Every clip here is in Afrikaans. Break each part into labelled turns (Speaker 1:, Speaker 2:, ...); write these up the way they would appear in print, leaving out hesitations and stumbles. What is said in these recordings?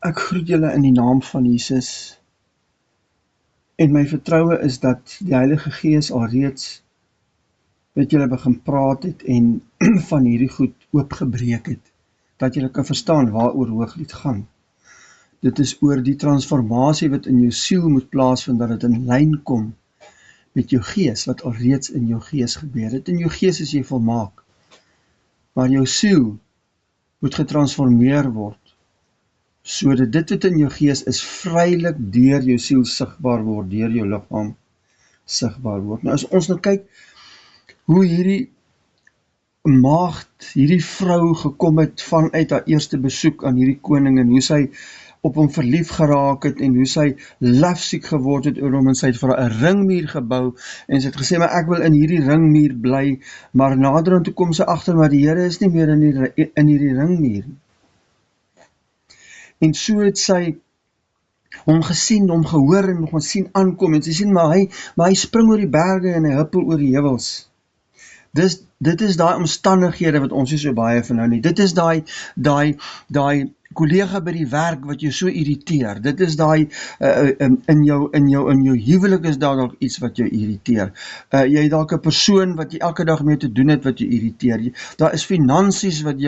Speaker 1: Ek groet julle in die naam van Jesus en my vertroue is dat die Heilige Gees alreeds met julle begin praat het en van hierdie goed oopgebreek het, dat julle kan verstaan waaroor Hooglied gaan. Dit is oor die transformasie wat in jou siel moet plaasvind, dat dit in lyn kom met jou gees, wat alreeds in jou gees gebeur het. In jou gees is jy volmaak, maar jou siel moet getransformeer word, sodat dit wat in jou gees is vrylik deur jou siel sigbaar word, deur jou liggaam sigbaar word. Nou as ons nou kyk hoe hierdie maagd, hierdie vrou gekom het vanuit haar eerste besoek aan hierdie koning en hoe sy op hom verlief geraak het en hoe sy lafsiek geword het oor hom en sy het vir haar 'n ringmuur gebou en sy het gesê, maar ek wil in hierdie ringmuur bly, maar naderhand toe kom sy agter, maar die Here is nie meer in hierdie ringmuur. En so het sy hom gesien, hom gehoor en hom gesien aankom en sy sien, maar hy spring oor die berge en hy huppel oor die heuwels. Dit is daai omstandighede wat ons nie so baie van nou nie. Dit is daai kollega by die werk wat jou so irriteer. Dit is daai in jou huwelik is daar dalk iets wat jou irriteer. Jy het dalk 'n persoon wat jy elke dag mee te doen het wat jou irriteer. Daar is finansies wat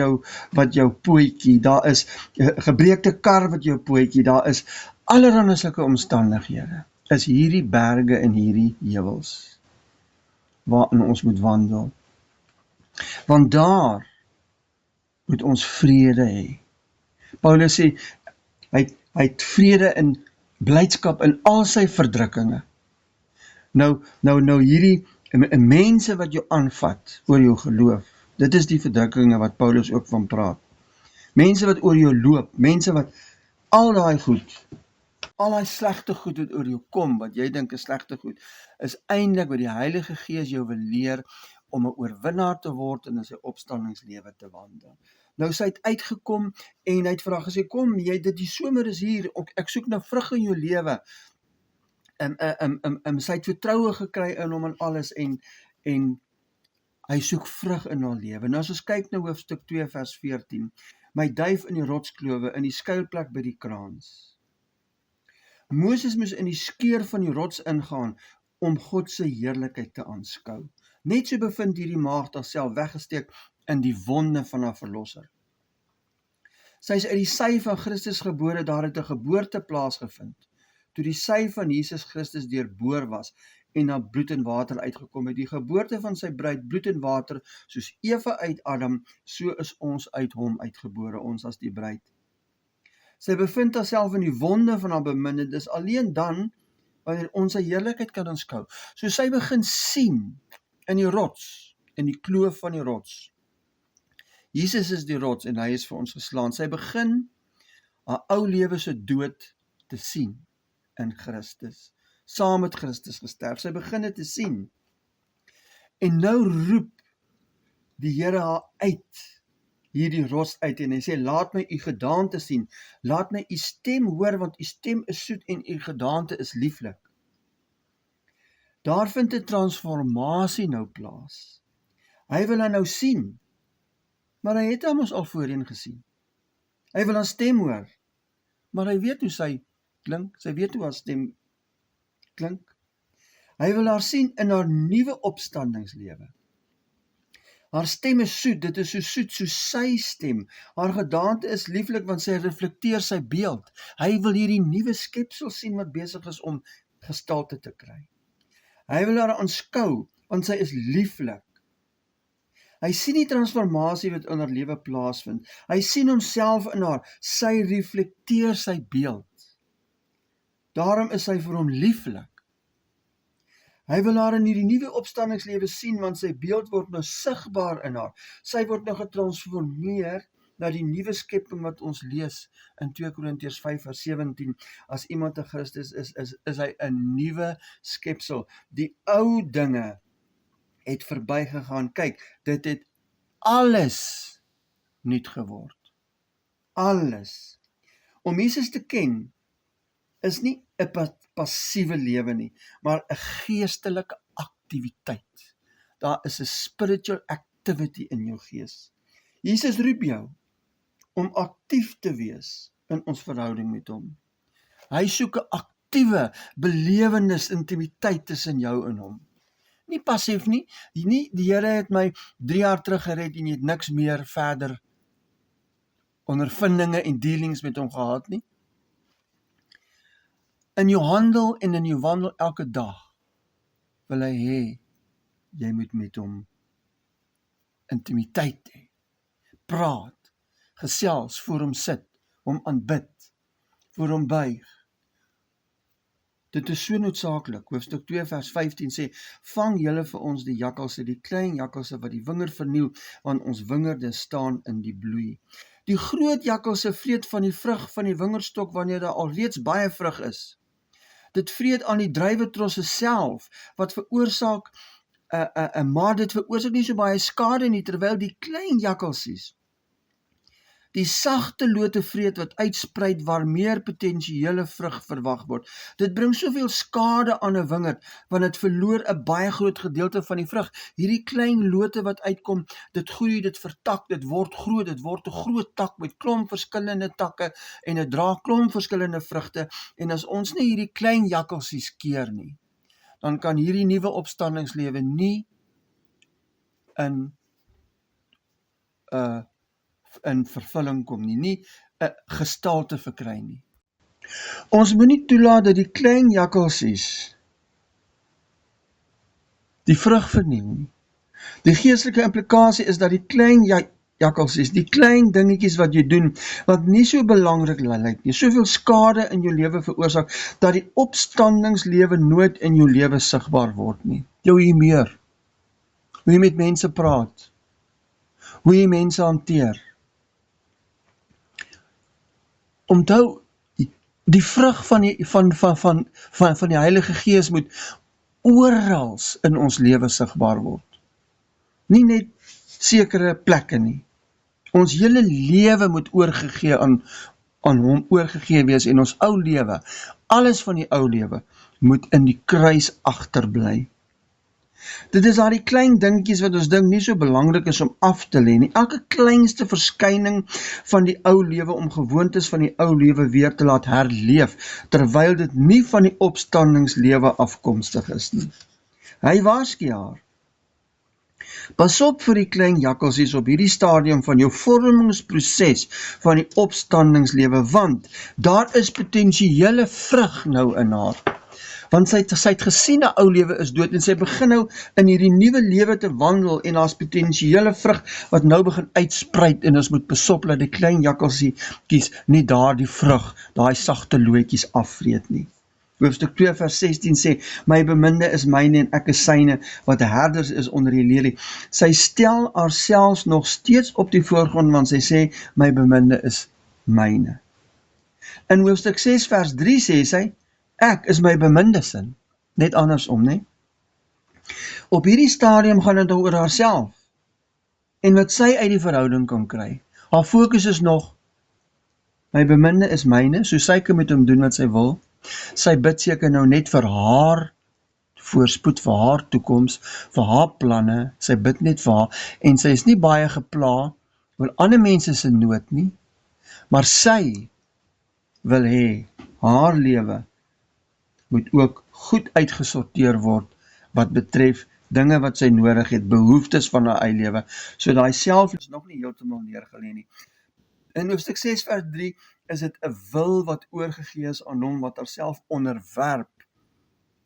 Speaker 1: jou pootjie, daar is gebreekte kar wat jou pootjie, daar is allerlei sulke omstandighede. Is hierdie berge en hierdie heuwels waarin ons moet wandel. Want daar moet ons vrede hê. Paulus sê, hy het vrede in blydskap in al sy verdrukkinge. Nou hierdie mense wat jou aanvat oor jou geloof, dit is die verdrukkinge wat Paulus ook van praat. Mense wat oor jou loop, mense wat al daai slegte goed wat oor jou kom, wat jy dink is slegte goed, is eintlik wat die Heilige Gees jou wil leer om 'n oorwinnaar te word en in sy opstandingslewe te wandel. Nou sy het uitgekom en hy het vir haar gesê, kom, die somer is hier, ek soek nou vrug in jou lewe. Sy het vertroue gekry in hom en alles en hy soek vrug in haar lewe. Nou as ons kyk na hoofstuk 2 vers 14, my duif in die rotsklowe, in die skuilplek by die kraans. Moses moes in die skeur van die rots ingaan om God se heerlikheid te aanskou. Net so bevind hierdie maagd haarself weggesteek in die wonde van haar verlosser. Sy is uit die sy van Christus gebore, daar het 'n geboorte plaasgevind, toe die sy van Jesus Christus deurboor was en na bloed en water uitgekom het. Die geboorte van sy bruid, bloed en water, soos Eva uit Adam, so is ons uit hom uitgebore, ons as die bruid. Sy bevind haarself in die wonde van haar beminde, dis alleen dan, wanneer ons sy heerlikheid kan aanskou. So sy begin sien, in die rots, in die kloof van die rots. Jesus is die rots en hy is vir ons geslaan. Sy begin haar ou lewe se dood te sien in Christus. Saam met Christus gesterf. Sy begin dit te sien. En nou roep die Here haar uit, hierdie rots uit, en hy sê, laat my u gedaante sien, laat my u stem hoor, want u stem is soet en u gedaante is lieflik. Daar vind 'n transformasie nou plaas. Hy wil haar nou sien, maar hy het haar mos al voorheen gesien. Hy wil haar stem hoor, maar hy weet hoe sy klink, sy weet hoe haar stem klink. Hy wil haar sien in haar nuwe opstandingslewe. Haar stem is soet, dit is so soet soos sy stem. Haar gedaante is lieflik, want sy reflekteer sy beeld. Hy wil hierdie nuwe skepsel sien wat besig is om gestalte te kry. Hy wil haar aanskou, want sy is lieflik. Hy sien die transformasie wat in haar lewe plaasvind. Hy sien homself in haar, sy reflekteer sy beeld. Daarom is sy vir hom lieflik. Hy wil haar in hierdie nuwe opstandingslewe sien, want sy beeld word nou sigbaar in haar. Sy word nou getransformeer na die nuwe skepping wat ons lees in 2 Korintiërs 5 vers 17. As iemand in Christus is hy 'n nuwe skepsel. Die ou dinge het verbygegaan. Kyk, dit het alles nuut geword. Alles. Om Jesus te ken is nie 'n passiewe lewe nie, maar 'n geestelike aktiwiteit. Daar is 'n spiritual activity in jou gees. Jesus roep jou om aktief te wees in ons verhouding met hom. Hy soek 'n aktiewe belewenis, intimiteit tussen jou en hom. Nie passief nie, die Here het my 3 jaar terug gered en jy het niks meer verder ondervindinge en dealings met hom gehad nie. In jou handel en in jou wandel elke dag wil hy hê, jy moet met hom intimiteit hê, praat, gesels, voor hom sit, hom aanbid, voor hom buig. Dit is so noodsaaklik. Hoofstuk 2 vers 15 sê, vang julle vir ons die jakkalse, die klein jakkalse wat die wingerd verniel, want ons wingerde staan in die bloei. Die groot jakkalse vreet van die vrug van die wingerdstok wanneer daar alreeds baie vrug is. Dit vreet aan die druiwetrosse self, wat veroorsaak, maar dit veroorsaak nie so baie skade nie, terwyl die klein jakkalsies die sagte lote vreet wat uitspruit waar meer potensiële vrug verwag word. Dit bring soveel skade aan 'n wingerd, want dit verloor 'n baie groot gedeelte van die vrug. Hierdie klein lote wat uitkom, dit groei, dit vertak, dit word groot, dit word 'n groot tak met klomp verskillende takke en dit dra klomp verskillende vrugte. En as ons nie hierdie klein jakkalsies keer nie, dan kan hierdie nuwe opstandingslewe nie in vervulling kom nie 'n gestalte verkry nie. Ons moet nie toelaat dat die klein jakkalsies die vrug verniel nie. Die geestelike implikasie is dat die klein jakkalsies, die klein dingetjies wat jy doen, wat nie so belangrik lyk nie, soveel skade in jou lewe veroorsaak, dat die opstandingslewe nooit in jou lewe sigbaar word nie. Jou humeur, hoe jy met mense praat, hoe jy mense hanteer. Onthou, die vrug van die Heilige Gees moet oral in ons lewe sigbaar word. Nie net sekere plekke nie. Ons hele lewe moet oorgegee aan hom oorgegee wees en ons ou lewe, alles van die ou lewe, moet in die kruis agterbly. Dit is daardie klein dingetjies wat ons dink nie so belangrik is om af te lê nie. Elke kleinste verskyning van die ou lewe om gewoontes van die ou lewe weer te laat herleef, terwyl dit nie van die opstandingslewe afkomstig is nie. Hy waarsku haar. Pas op vir die klein jakkalsies op hierdie stadium van jou vormingsproses van die opstandingslewe, want daar is potensiële vrug nou in haar. Want sy het gesien dat ou lewe is dood en sy begin nou in hierdie nuwe lewe te wandel en daar's potensiële vrug wat nou begin uitspruit en ons moet besop dat die klein jakkalsies nie daardie vrug, daai sagte loetjies afvreet nie. Hoofstuk 2 vers 16 sê, my beminde is myne en ek is syne, wat herders is onder die lelie. Sy stel haarself nog steeds op die voorgrond, want sy sê, my beminde is myne. In hoofstuk 6 vers 3 sê sy, ek is my beminde sin, net andersom, nee? Op hierdie stadium gaan dit oor haarself, en wat sy uit die verhouding kan kry. Haar fokus is nog, my beminde is myne, so sy kan met hom doen wat sy wil. Sy bid seker nou net vir haar voorspoed, vir haar toekoms, vir haar planne, sy bid net vir haar, en sy is nie baie gepla oor ander mense se nood nie, maar sy wil hê, haar lewe moet ook goed uitgesorteer word, wat betref dinge wat sy nodig het, behoeftes van haar eie lewe, so daai self is nog nie heeltemal neergelê nie. In hoofstuk 6 vers 3 is dit 'n wil wat oorgegee is aan hom, wat haarself onderwerp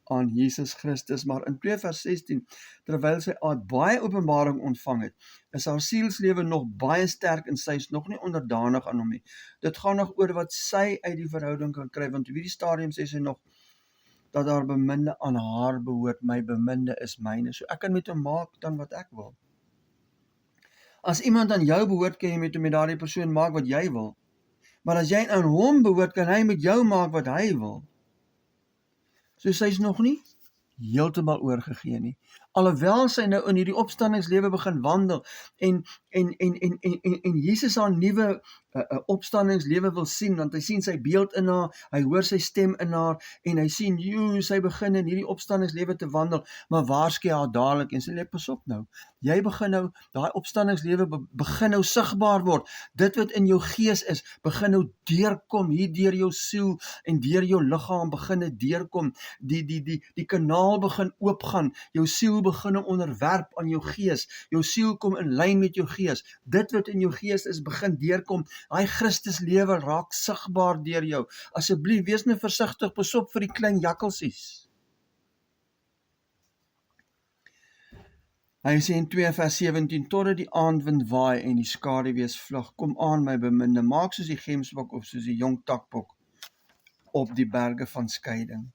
Speaker 1: aan Jesus Christus, maar in 2 vers 16, terwyl sy baie openbaring ontvang het, is haar sielslewe nog baie sterk en sy is nog nie onderdanig aan hom nie. Dit gaan nog oor wat sy uit die verhouding kan kry, want op hierdie stadium sê sy nog, dat haar beminde aan haar behoort, my beminde is myne, so ek kan met hom maak dan wat ek wil. As iemand aan jou behoort, kan jy met hom met daardie persoon maak wat jy wil, maar as jy aan hom behoort, kan hy met jou maak wat hy wil. So sy is nog nie heeltemal oorgegee nie. alhoewel sy nou in hierdie opstandingslewe begin wandel, en Jesus haar nuwe opstandingslewe wil sien, want hy sien sy beeld in haar, hy hoor sy stem in haar, en hy sien, sy begin in hierdie opstandingslewe te wandel, maar waarsku haar dadelik, en sê, pas op nou, jy begin nou, daai opstandingslewe begin nou sigbaar word, dit wat in jou gees is, begin nou deurkom, hier deur jou siel, en deur jou liggaam begin dit deurkom, die kanaal begin oopgaan, jou siel begin om onderwerp aan jou gees, jou siel kom in lyn met jou gees, dit wat in jou gees is, begin deurkom, daai Christuslewe raak sigbaar deur jou, asseblief, wees nou versigtig, pas op vir die klein jakkelsies. Hy sê in 2 vers 17, totdat die aandwind waai en die skaduwees vlug, kom aan my beminde, maak soos die gemsbok of soos die jong takbok op die berge van skeiding.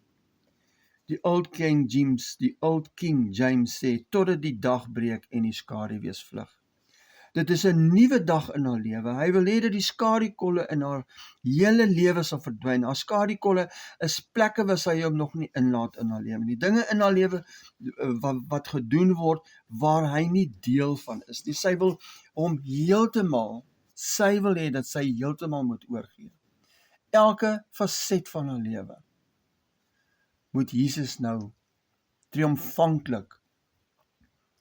Speaker 1: Die Old King James sê, totdat die dag breek en die skaduwees vlug. Dit is 'n nuwe dag in haar lewe. Hy wil hê dat die skadukolle in haar hele lewe sal verdwyn. Haar skadukolle is plekke waar sy hom nog nie inlaat in haar lewe. Die dinge in haar lewe wat gedoen word waar hy nie deel van is nie. Sy wil hê dat sy heeltemal moet oorgee. Elke faset van haar lewe moet Jesus nou triomfantlik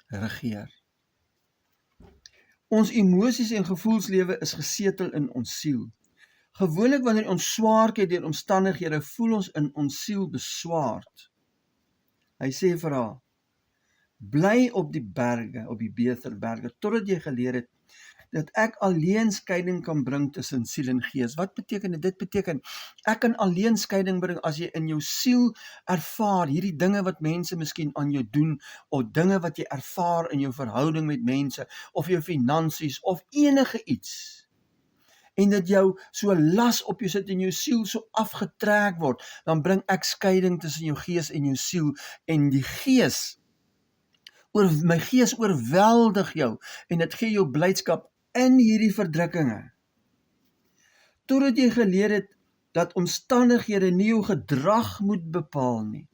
Speaker 1: regeer. Ons emosies en gevoelslewe is gesetel in ons siel. Gewoonlik wanneer ons swaar kry deur omstandighede, voel ons in ons siel beswaard. Hy sê vir haar, bly op die berge, op die Beethelberge, totdat jy geleer het, dat ek alleen skeiding kan bring tussen siel en gees. Wat beteken dit? Dit beteken, ek kan alleen skeiding bring as jy in jou siel ervaar, hierdie dinge wat mense miskien aan jou doen, of dinge wat jy ervaar in jou verhouding met mense, of jou finansies, of enige iets, en dat jou so las op jou sit en jou siel so afgetrek word, dan bring ek skeiding tussen jou gees en jou siel, en die gees, my gees oorweldig jou, en dit gee jou blydskap in hierdie verdrukkinge. Totdat jy geleer het dat omstandighede nie jou gedrag moet bepaal nie,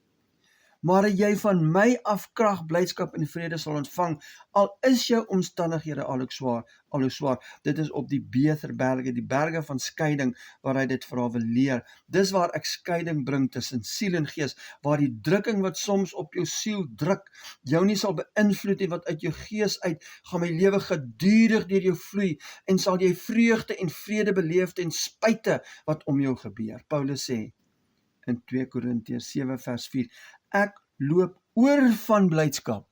Speaker 1: maar dat jy van my af krag, blydskap en vrede sal ontvang, al is jou omstandighede al hoe swaar. Dit is op die Beethelberge, die berge van skeiding, waar hy dit vir haar wil leer. Dis waar ek skeiding bring tussen siel en gees, waar die drukking wat soms op jou siel druk, jou nie sal beïnvloed nie, wat uit jou gees uit, gaan my lewe gedurig deur jou vloei, en sal jy vreugde en vrede beleef ten spyte wat om jou gebeur. Paulus sê in 2 Korintiërs 7 vers 4, ek loop oor van blydskap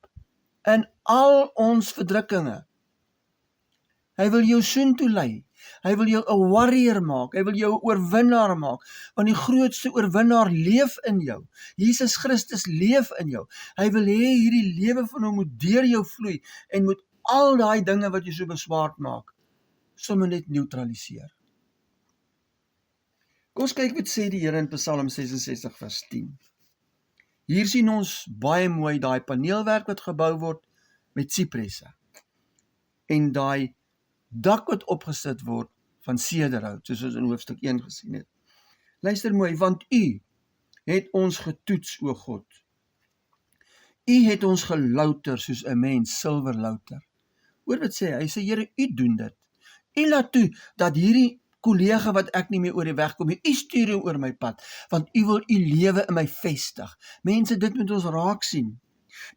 Speaker 1: in al ons verdrukkinge. Hy wil jou soontoe lei. Hy wil jou 'n warrior maak. Hy wil jou 'n oorwinnaar maak. Want die grootste oorwinnaar leef in jou. Jesus Christus leef in jou. Hy wil hê hierdie lewe van hom moet deur jou vloei en moet al daai dinge wat jou so beswaard maak, sommer net neutraliseer. Kom ons kyk wat sê die Here in Psalm 66 vers 10. Hier sien ons baie mooi daai paneelwerk wat gebou word met sipresse. En daai dak wat opgesit word van sederhout, soos ons in hoofstuk 1 gesien het. Luister mooi, want U het ons getoets, o God. U het ons gelouter soos 'n mens silwer louter. Hoor wat sê hy? Hy sê, Here, U doen dit. U laat toe dat hierdie kollega wat ek nie meer oor die weg kom, U stuur hom oor my pad, want U wil U lewe in my vestig. Mense, dit moet ons raak sien.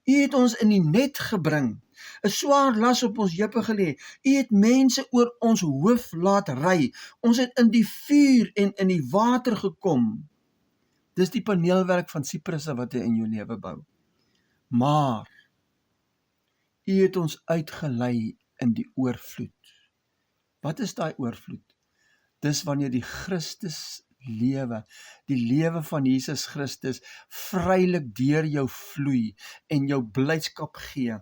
Speaker 1: U het ons in die net gebring, 'n swaar las op ons heupe gelê. U het mense oor ons hoof laat ry. Ons het in die vuur en in die water gekom. Dis die paneelwerk van sipresse wat hy in jou lewe bou. Maar U het ons uitgelei in die oorvloed. Wat is daai oorvloed? Dis wanneer die Christus lewe, die lewe van Jesus Christus vrylik deur jou vloei en jou blydskap gee.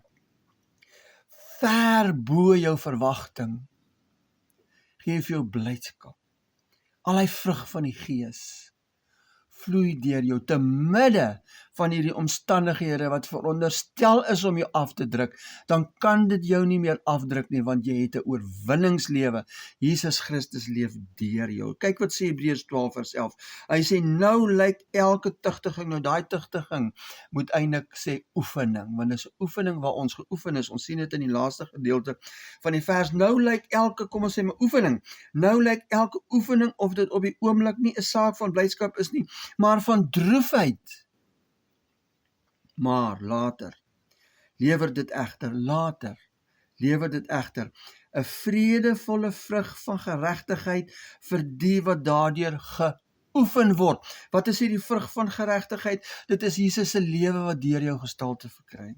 Speaker 1: Ver bo jou verwagting. Gee vir jou blydskap. Al die vrug van die Gees. vloei deur jou te midde van hierdie omstandighede wat veronderstel is om jou af te druk, dan kan dit jou nie meer afdruk nie, want jy het 'n oorwinningslewe. Jesus Christus leef deur jou. Kyk wat sê Hebreërs 12 vers 11. Hy sê, nou lyk elke tugtiging, nou daai tugtiging moet eintlik sê oefening, want dit is 'n oefening waar ons geoefen is. Ons sien dit in die laaste gedeelte van die vers. Nou lyk elke, kom ons sê maar oefening, nou lyk elke oefening of dit op die oomblik nie 'n saak van blydskap is nie, maar van droefheid. Maar later lewer dit egter 'n vredevolle vrug van geregtigheid vir die wat daardeur geoefen word. Wat is hierdie vrug van geregtigheid? Dit is Jesus se lewe wat deur jou gestalte verkry.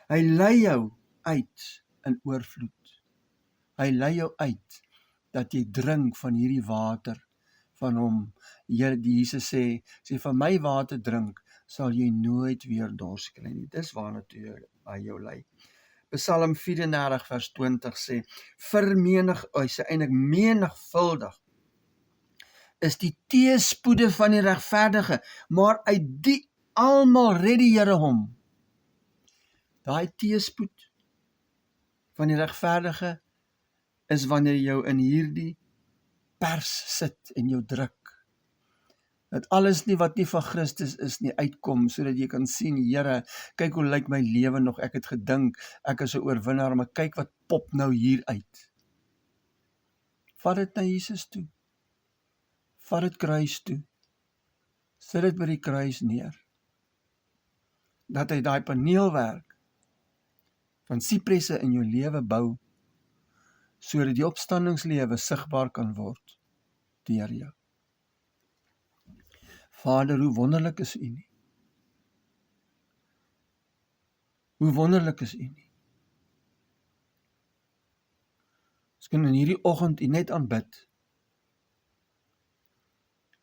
Speaker 1: Hy lei jou uit in oorvloed. Hy lei jou uit dat jy drink van hierdie water van hom. Jesus sê van my water drink, sal jy nooit weer dors kry nie. Dis waarna toe hy jou lei. Psalm 34 vers 20 sê, hy sê eintlik menigvuldig is die teëspoede van die regverdige, maar uit die almal red die Here hom. Daai teëspoed van die regverdige is wanneer jy jou in hierdie pers sit en jou druk. Dat alles nie wat nie van Christus is nie uitkom, sodat jy kan sien, Here, kyk hoe lyk my lewe nog, ek het gedink, ek is 'n oorwinnaar, maar kyk wat pop nou hier uit. Vat dit na Jesus toe. Vat dit kruis toe. Sit dit by die kruis neer. Dat hy daai paneelwerk van sipresse in jou lewe bou, sodat die opstandingslewe sigbaar kan word deur jou. Vader, hoe wonderlik is U nie. Hoe wonderlik is U nie. Ons kan in hierdie oggend U net aanbid.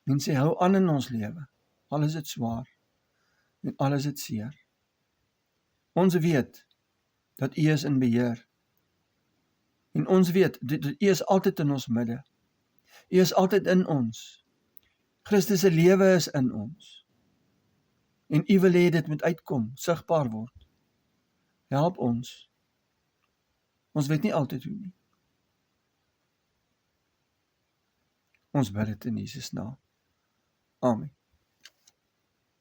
Speaker 1: En sê, hou aan in ons lewe, al is dit swaar, en al is dit seer. Ons weet, dat U is in beheer. En ons weet, dat U is altyd in ons midde. U is altyd in ons. Christus se lewe is in ons. En U wil hê dit moet uitkom, sigbaar word. Help ons. Ons weet nie altyd hoe nie. Ons bid dit in Jesus naam. Amen.